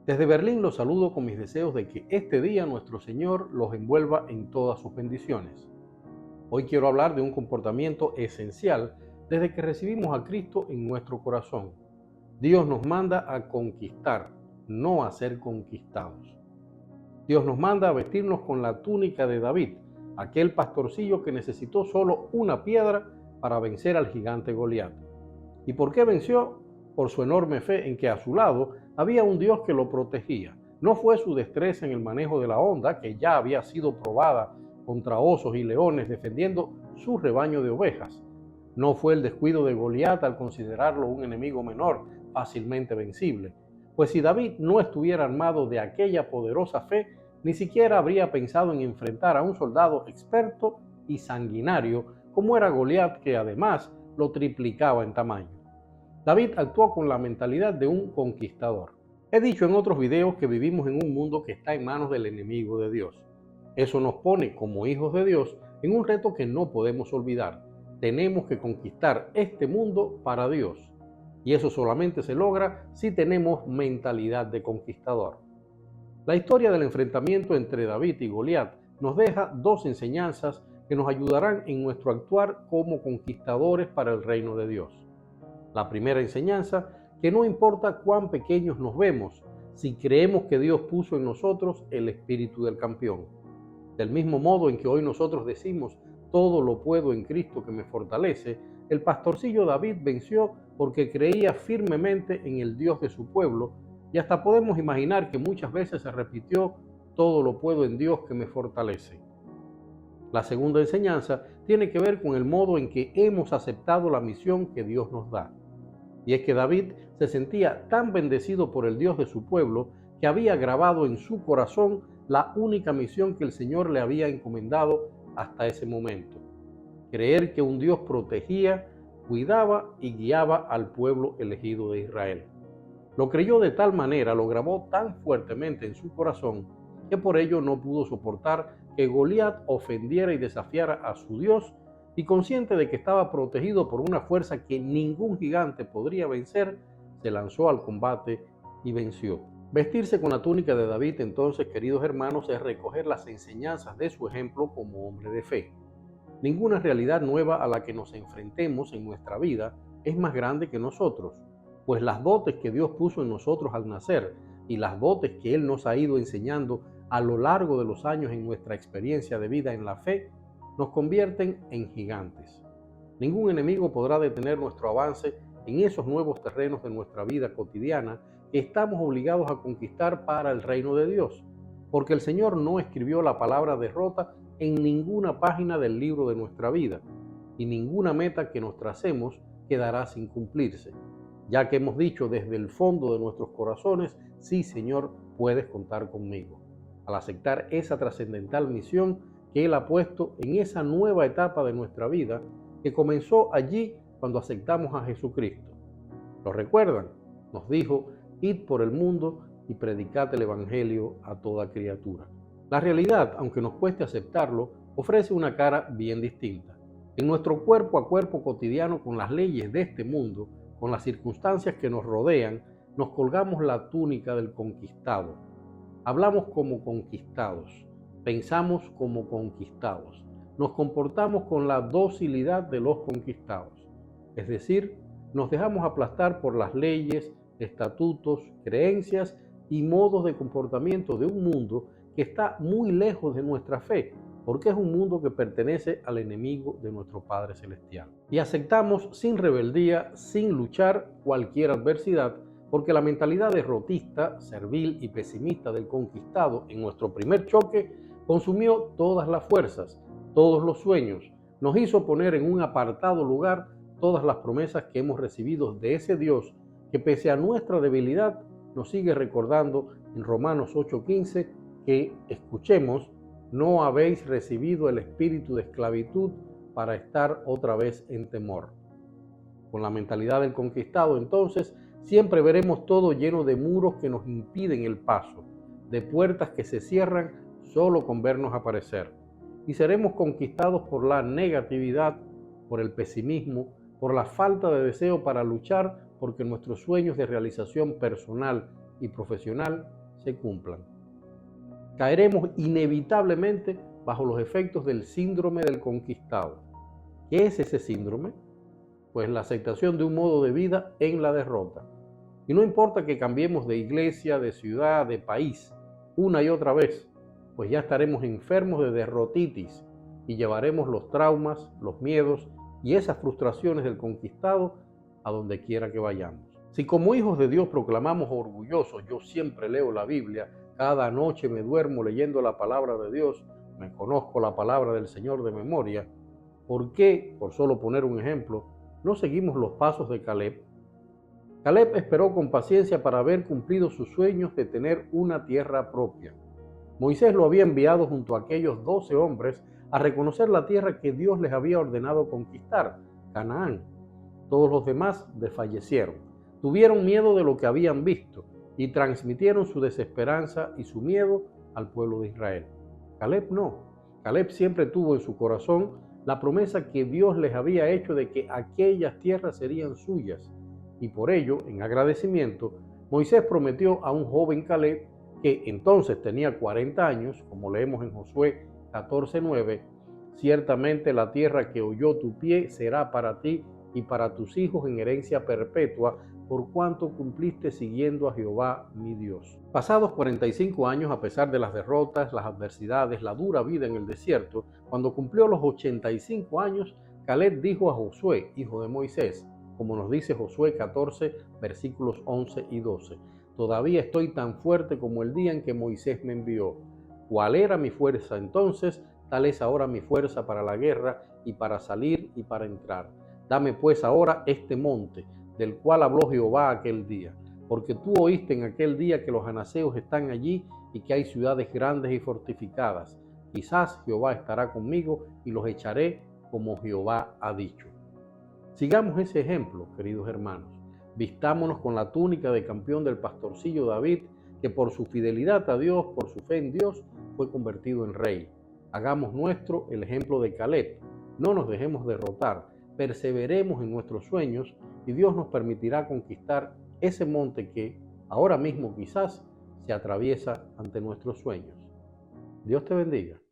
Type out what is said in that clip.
Desde Berlín los saludo con mis deseos de que este día nuestro Señor los envuelva en todas sus bendiciones. Hoy quiero hablar de un comportamiento esencial desde que recibimos a Cristo en nuestro corazón. Dios nos manda a conquistar, no a ser conquistados. Dios nos manda a vestirnos con la túnica de David, aquel pastorcillo que necesitó solo una piedra para vencer al gigante Goliat. ¿Y por qué venció? Por su enorme fe en que a su lado había un Dios que lo protegía. No fue su destreza en el manejo de la onda, que ya había sido probada contra osos y leones defendiendo su rebaño de ovejas. No fue el descuido de Goliat al considerarlo un enemigo menor, fácilmente vencible. Pues si David no estuviera armado de aquella poderosa fe, ni siquiera habría pensado en enfrentar a un soldado experto y sanguinario como era Goliat, que además lo triplicaba en tamaño. David actuó con la mentalidad de un conquistador. He dicho en otros videos que vivimos en un mundo que está en manos del enemigo de Dios. Eso nos pone como hijos de Dios en un reto que no podemos olvidar. Tenemos que conquistar este mundo para Dios. Y eso solamente se logra si tenemos mentalidad de conquistador. La historia del enfrentamiento entre David y Goliat nos deja dos enseñanzas que nos ayudarán en nuestro actuar como conquistadores para el reino de Dios. La primera enseñanza, que no importa cuán pequeños nos vemos, si creemos que Dios puso en nosotros el espíritu del campeón. Del mismo modo en que hoy nosotros decimos, todo lo puedo en Cristo que me fortalece, el pastorcillo David venció porque creía firmemente en el Dios de su pueblo, y hasta podemos imaginar que muchas veces se repitió, todo lo puedo en Dios que me fortalece. La segunda enseñanza tiene que ver con el modo en que hemos aceptado la misión que Dios nos da. Y es que David se sentía tan bendecido por el Dios de su pueblo que había grabado en su corazón la única misión que el Señor le había encomendado hasta ese momento: creer que un Dios protegía, cuidaba y guiaba al pueblo elegido de Israel. Lo creyó de tal manera, lo grabó tan fuertemente en su corazón, que por ello no pudo soportar que Goliat ofendiera y desafiara a su Dios, y consciente de que estaba protegido por una fuerza que ningún gigante podría vencer, se lanzó al combate y venció. Vestirse con la túnica de David, entonces, queridos hermanos, es recoger las enseñanzas de su ejemplo como hombre de fe. Ninguna realidad nueva a la que nos enfrentemos en nuestra vida es más grande que nosotros, pues las dotes que Dios puso en nosotros al nacer y las dotes que Él nos ha ido enseñando a lo largo de los años en nuestra experiencia de vida en la fe, nos convierten en gigantes. Ningún enemigo podrá detener nuestro avance en esos nuevos terrenos de nuestra vida cotidiana que estamos obligados a conquistar para el reino de Dios, porque el Señor no escribió la palabra derrota en ninguna página del libro de nuestra vida, y ninguna meta que nos tracemos quedará sin cumplirse, ya que hemos dicho desde el fondo de nuestros corazones, sí, Señor, puedes contar conmigo. Al aceptar esa trascendental misión que Él ha puesto en esa nueva etapa de nuestra vida, que comenzó allí cuando aceptamos a Jesucristo. ¿Lo recuerdan? Nos dijo, id por el mundo y predicad el Evangelio a toda criatura. La realidad, aunque nos cueste aceptarlo, ofrece una cara bien distinta. En nuestro cuerpo a cuerpo cotidiano con las leyes de este mundo, con las circunstancias que nos rodean, nos colgamos la túnica del conquistado. Hablamos como conquistados, pensamos como conquistados, nos comportamos con la docilidad de los conquistados. Es decir, nos dejamos aplastar por las leyes, estatutos, creencias y modos de comportamiento de un mundo que está muy lejos de nuestra fe, porque es un mundo que pertenece al enemigo de nuestro Padre Celestial. Y aceptamos sin rebeldía, sin luchar, cualquier adversidad, porque la mentalidad derrotista, servil y pesimista del conquistado en nuestro primer choque consumió todas las fuerzas, todos los sueños, nos hizo poner en un apartado lugar todas las promesas que hemos recibido de ese Dios que, pese a nuestra debilidad, nos sigue recordando en Romanos 8:15 que, escuchemos, no habéis recibido el espíritu de esclavitud para estar otra vez en temor. Con la mentalidad del conquistado, entonces, siempre veremos todo lleno de muros que nos impiden el paso, de puertas que se cierran solo con vernos aparecer. Y seremos conquistados por la negatividad, por el pesimismo, por la falta de deseo para luchar, porque nuestros sueños de realización personal y profesional se cumplan. Caeremos inevitablemente bajo los efectos del síndrome del conquistado. ¿Qué es ese síndrome? Pues la aceptación de un modo de vida en la derrota. Y no importa que cambiemos de iglesia, de ciudad, de país, una y otra vez, pues ya estaremos enfermos de derrotitis y llevaremos los traumas, los miedos y esas frustraciones del conquistado a donde quiera que vayamos. Si como hijos de Dios proclamamos orgullosos, yo siempre leo la Biblia, cada noche me duermo leyendo la palabra de Dios, me conozco la palabra del Señor de memoria, ¿por qué, por solo poner un ejemplo, no seguimos los pasos de Caleb? Caleb esperó con paciencia para haber cumplido sus sueños de tener una tierra propia. Moisés lo había enviado junto a aquellos 12 hombres a reconocer la tierra que Dios les había ordenado conquistar, Canaán. Todos los demás desfallecieron, tuvieron miedo de lo que habían visto y transmitieron su desesperanza y su miedo al pueblo de Israel. Caleb no. Caleb siempre tuvo en su corazón la promesa que Dios les había hecho de que aquellas tierras serían suyas. Y por ello, en agradecimiento, Moisés prometió a un joven Caleb, que entonces tenía 40 años, como leemos en Josué 14:9, ciertamente la tierra que holló tu pie será para ti y para tus hijos en herencia perpetua, por cuanto cumpliste siguiendo a Jehová mi Dios. Pasados 45 años, a pesar de las derrotas, las adversidades, la dura vida en el desierto, cuando cumplió los 85 años, Caleb dijo a Josué, hijo de Moisés, como nos dice Josué 14, versículos 11 y 12, todavía estoy tan fuerte como el día en que Moisés me envió. ¿Cuál era mi fuerza entonces? Tal es ahora mi fuerza para la guerra y para salir y para entrar. Dame pues ahora este monte, del cual habló Jehová aquel día, porque tú oíste en aquel día que los anaseos están allí y que hay ciudades grandes y fortificadas. Quizás Jehová estará conmigo y los echaré como Jehová ha dicho. Sigamos ese ejemplo, queridos hermanos. Vistámonos con la túnica de campeón del pastorcillo David, que por su fidelidad a Dios, por su fe en Dios, fue convertido en rey. Hagamos nuestro el ejemplo de Caleb. No nos dejemos derrotar, perseveremos en nuestros sueños y Dios nos permitirá conquistar ese monte que ahora mismo quizás se atraviesa ante nuestros sueños. Dios te bendiga.